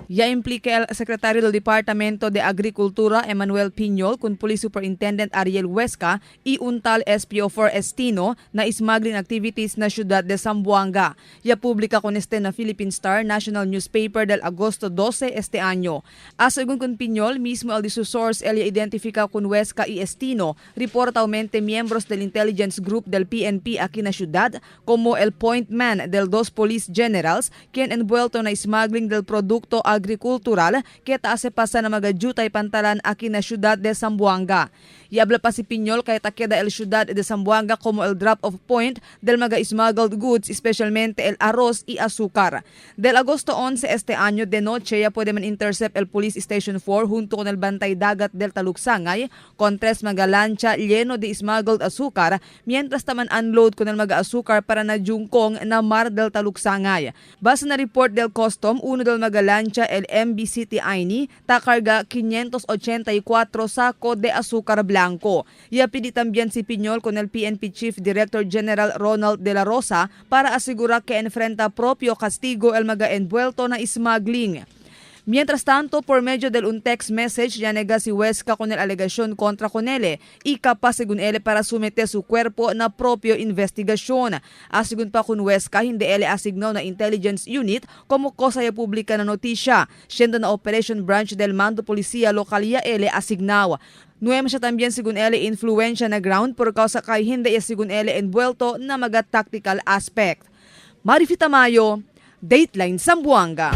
Ya implica el secretario del Departamento de Agricultura Emmanuel Piñol con Police Superintendent Ariel Huesca y un tal SPO4 Estino na smuggling activities na siyudad de Zamboanga. Ya publica con este na Philippine Star National Newspaper del Agosto 12 este año. Según con Piñol, mismo el de su source el identifica con Huesca y Estino, reportadamente miembros del Intelligence Group del PNP aquí na siyudad como el point man del dos police generals quien envuelto na smuggling del produkto agrikultural que taase pasa na mga jutay pantalan aquí na siyudad de Zamboanga. Y habla pa si Piñol kaya queda el ciudad de Zamboanga como el drop-off point del mga smuggled goods, especialmente el arroz y azúcar. Del agosto 11 este año de noche ya puede man intercept el Police Station 4 junto con el Bantay Dagat del Talugsangay con 3 mga lancha lleno de smuggled azúcar mientras taman unload con el mga azúcar para na Jungkong na Mar del Talugsangay. Base na report del custom, uno del mga lancha el MB City Aini takarga 584 saco de azúcar blanco. Y pidi también si Piñol con el PNP Chief Director General Ronald de la Rosa para asegurar que enfrenta propio castigo el mga envuelto na smuggling. Mientras tanto, por medio del un text message, ya nega si Huesca con el alegación contra Conele y capaz según él para someter su cuerpo na propio investigasyon. Según pa con Huesca, hindi ele asignaw na intelligence unit como cosa ya publika na notisya, siendo na operation branch del mando policía local ya ele asignaw. Nuem siya también según ele influensya na ground por causa kay hindi ya según ele envuelto na mga tactical aspect. Marifita Mayo, Dateline Zamboanga.